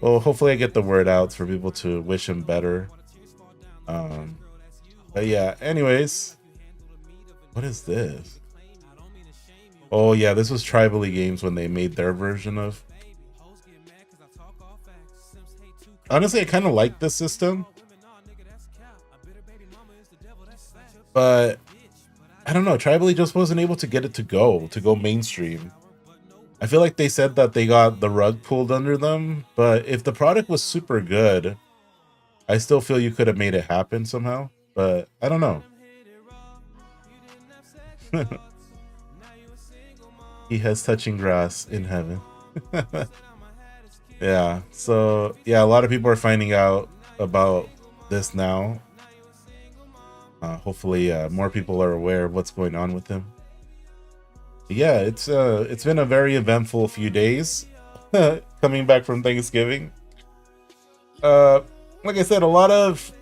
S2: Well, hopefully I get the word out for people to wish him better. But yeah, anyways. What is this? Oh yeah, this was Tribally Games when they made their version of. Honestly, I kind of like this system. But I don't know, Tribally just wasn't able to get it to go mainstream. I feel like they said that they got the rug pulled under them, but if the product was super good, I still feel you could have made it happen somehow, but I don't know. He has touching grass in heaven. Yeah, so yeah, a lot of people are finding out about this now. Hopefully more people are aware of what's going on with him. Yeah, it's been a very eventful few days coming back from Thanksgiving. Like I said, a lot of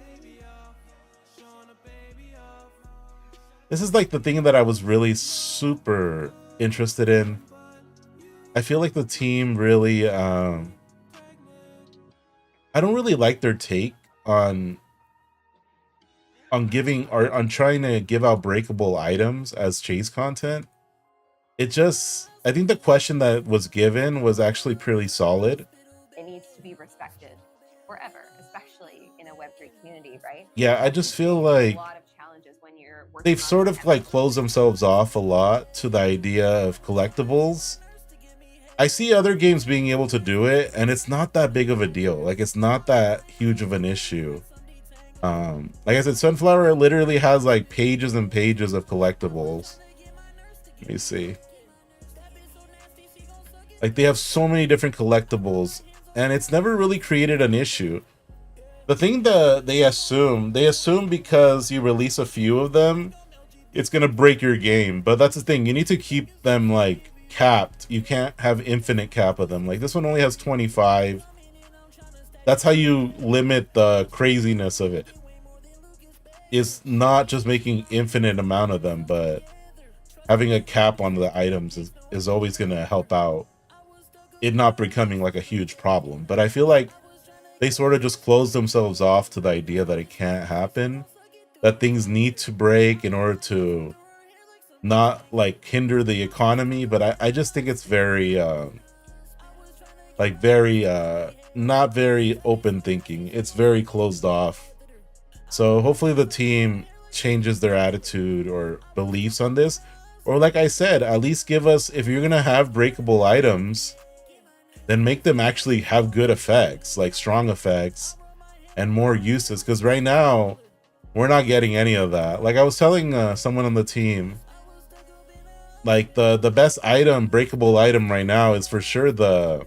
S2: this is like the thing that I was really super interested in. I feel like the team really I don't really like their take on giving or on trying to give out breakable items as chase content. It just, I think the question that was given was actually pretty solid.
S3: It needs to be respected forever, especially in a Web3 community, right?
S2: Yeah, I just feel like
S3: a lot of challenges when you're
S2: they've sort of like closed themselves off a lot to the idea of collectibles. I see other games being able to do it, and it's not that big of a deal. Like, it's not that huge of an issue. Like I said, Sunflower literally has like pages and pages of collectibles. Let me see. Like, they have so many different collectibles, and it's never really created an issue. The thing that they assume because you release a few of them, it's gonna break your game. But that's the thing, you need to keep them like capped. You can't have infinite cap of them. Like, this one only has 25. That's how you limit the craziness of it. It's not just making infinite amount of them, but having a cap on the items is always gonna help out it not becoming like a huge problem. But I feel like they sort of just close themselves off to the idea that it can't happen, that things need to break in order to not like hinder the economy. But I just think it's very not very open thinking. It's very closed off. So hopefully the team changes their attitude or beliefs on this, or like I said, at least give us, if you're gonna have breakable items, then make them actually have good effects, like strong effects and more uses. Because right now we're not getting any of that. Like I was telling someone on the team, Like the best item, breakable item right now is for sure the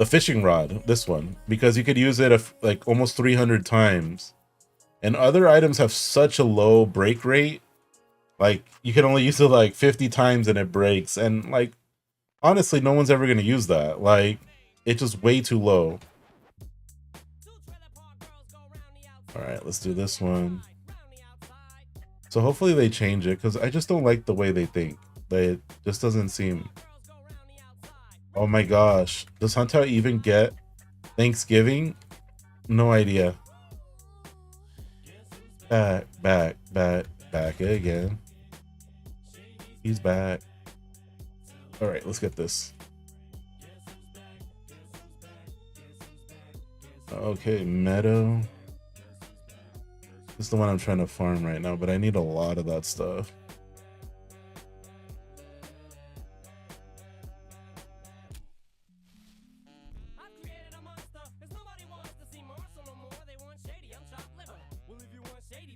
S2: fishing rod, this one, because you could use it like almost 300 times. And other items have such a low break rate. Like you can only use it like 50 times and it breaks. And like honestly, no one's ever gonna use that. Like it's just way too low. All right, let's do this one. So hopefully they change it, because I just don't like the way they think. It just doesn't seem... Oh my gosh. Does Hunter even get Thanksgiving? No idea. Back again. He's back. All right, let's get this. Okay, Meadow. This is the one I'm trying to farm right now, but I need a lot of that stuff.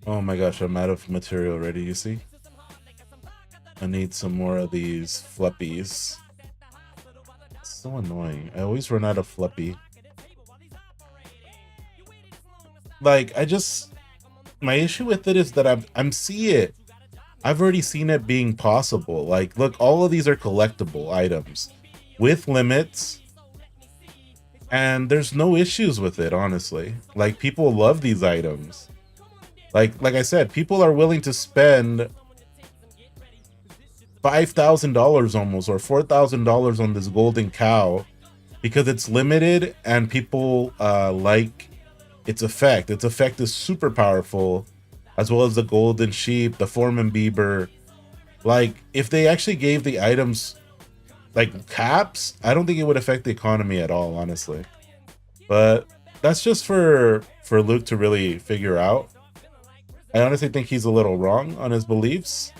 S2: Oh my gosh, I'm out of material already, you see? I need some more of these fluppies. It's so annoying. I always run out of fluppy. Like, my issue with it is that I'm see it. I've already seen it being possible. Like, look, all of these are collectible items with limits, and there's no issues with it, honestly. Like, people love these items. Like I said, people are willing to spend $5,000 almost, or $4,000 on this golden cow because it's limited and people like its effect. Its effect is super powerful, as well as the golden sheep, the Foreman Beaver. Like, if they actually gave the items like caps, I don't think it would affect the economy at all, honestly. But that's just for Luke to really figure out. I honestly think he's a little wrong on his beliefs,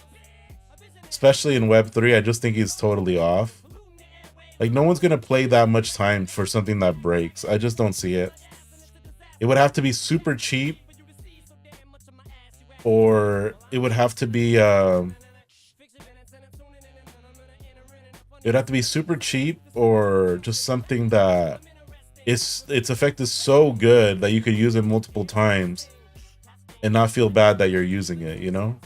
S2: especially in Web3. I just think he's totally off. Like, no one's gonna play that much time for something that breaks. I just don't see it. It would have to be super cheap, or it would have to be it'd have to be super cheap, or just something that its effect is so good that you could use it multiple times and not feel bad that you're using it, you know?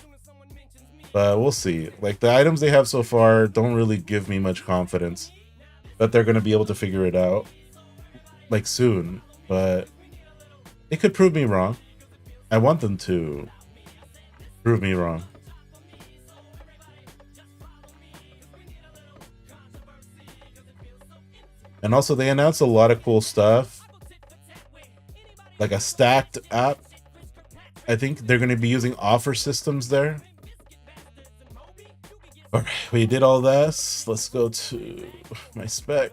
S2: But we'll see. Like, the items they have so far don't really give me much confidence that they're going to be able to figure it out, like, soon. But it could prove me wrong. I want them to prove me wrong. And also, they announced a lot of cool stuff, like a stacked app. I think they're going to be using offer systems there. All right, we did all this. Let's go to my spec.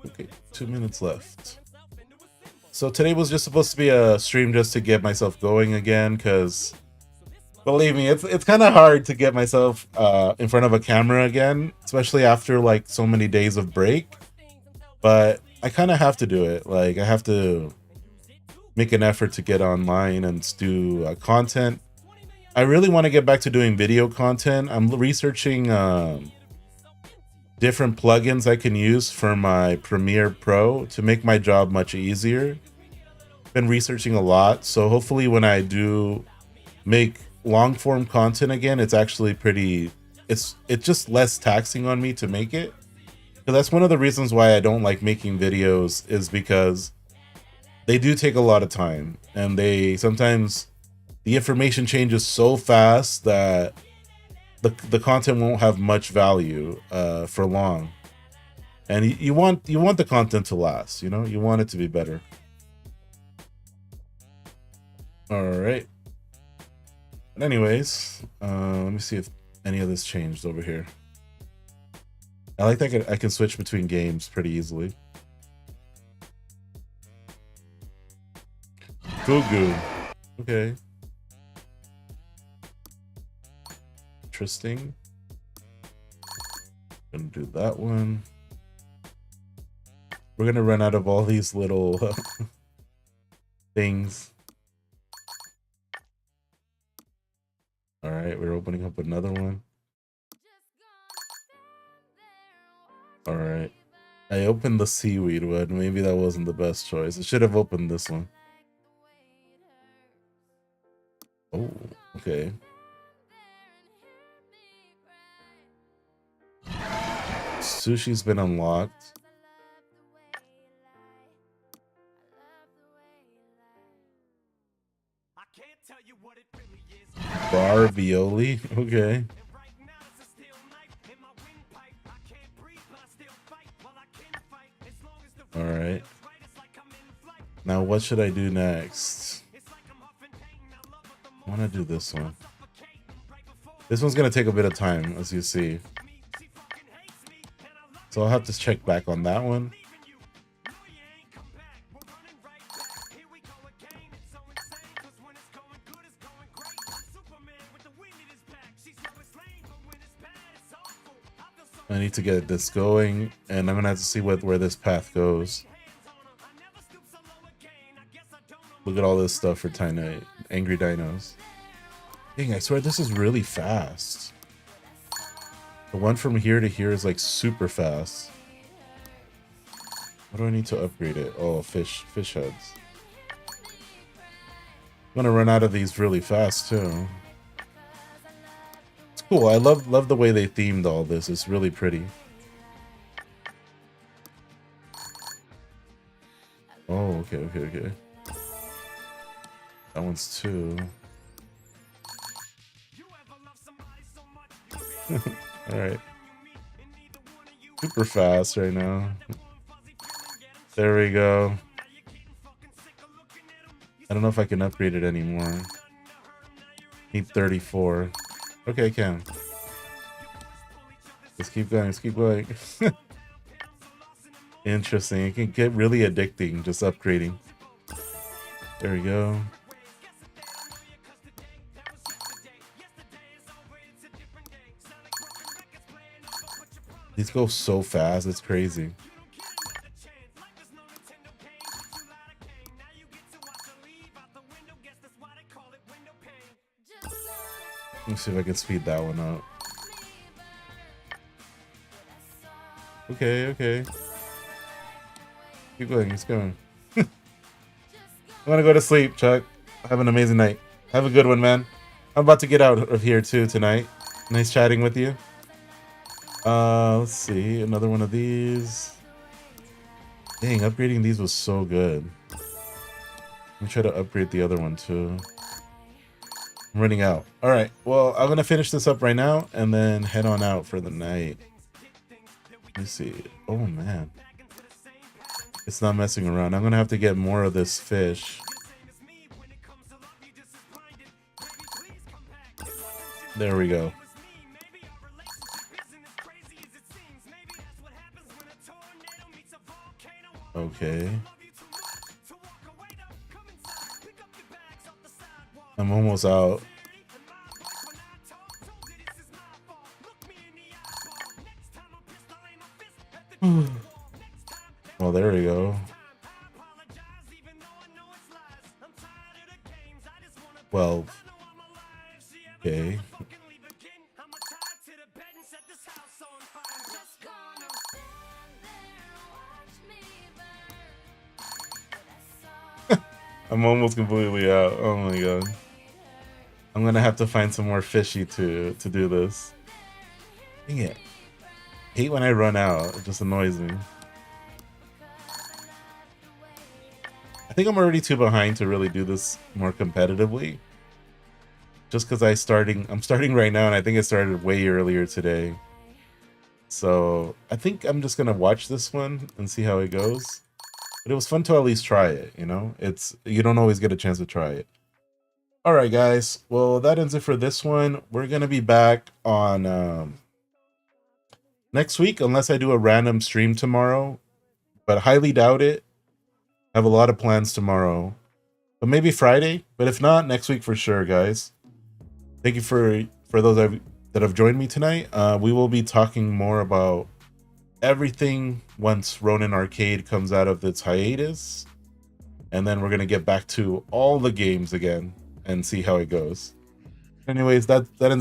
S2: Okay, 2 minutes left. So today was just supposed to be a stream just to get myself going again, because believe me, it's kind of hard to get myself in front of a camera again, especially after like so many days of break. But I kind of have to do it. Like, I have to make an effort to get online and do content. I really want to get back to doing video content. I'm researching different plugins I can use for my Premiere Pro to make my job much easier. Been researching a lot, so hopefully when I do make long form content again, it's actually pretty, it's just less taxing on me to make it. So that's one of the reasons why I don't like making videos, is because they do take a lot of time, and they sometimes the information changes so fast that the content won't have much value for long. And you want the content to last, you know, you want it to be better. All right. But anyways, let me see if any of this changed over here. I like that I can switch between games pretty easily. Fugu. Okay. Interesting. Gonna do that one. We're gonna run out of all these little things. All right, we're opening up another one. All right, I opened the seaweed one. Maybe that wasn't the best choice. I should have opened this one. Oh, okay. Sushi's been unlocked. Bar Violi, okay. All right. Now what should I do next? I want to do this one. This one's gonna take a bit of time, as you see. So I'll have to check back on that one. I need to get this going, and I'm gonna have to see where this path goes. Look at all this stuff for tiny angry dinos. Dang, I swear this is really fast. The one from here to here is like super fast. What do I need to upgrade it? Oh, fish heads. I'm gonna run out of these really fast too. It's cool. I love the way they themed all this. It's really pretty. Oh, okay. That one's two. All right. Super fast right now. There we go. I don't know if I can upgrade it anymore. Need 34. Okay, I can. Let's keep going. Interesting. It can get really addicting just upgrading. There we go. These go so fast, it's crazy. Let me see if I can speed that one up. Okay. Keep going, it's going. I'm gonna go to sleep, Chuck. Have an amazing night. Have a good one, man. I'm about to get out of here too tonight. Nice chatting with you. Let's see, another one of these. Dang, upgrading these was so good. Let me try to upgrade the other one too. I'm running out. All right, well, I'm gonna finish this up right now and then head on out for the night. Let me see. Oh man, it's not messing around. I'm gonna have to get more of this fish. There we go. Okay. I'm almost out. Well, there we go. Well, okay. I'm almost completely out. Oh my god. I'm gonna have to find some more fishy to do this. Dang it. I hate when I run out. It just annoys me. I think I'm already too behind to really do this more competitively. Just because I'm starting right now, and I think it started way earlier today. So I think I'm just gonna watch this one and see how it goes. But it was fun to at least try it, you know? You don't always get a chance to try it. Alright guys, well that ends it for this one. We're gonna be back on next week, unless I do a random stream tomorrow. But highly doubt it. I have a lot of plans tomorrow. But maybe Friday. But if not, next week for sure, guys. Thank you for those that have joined me tonight. We will be talking more about everything once Ronin Arcade comes out of its hiatus, and then we're gonna get back to all the games again and see how it goes. Anyways, that ends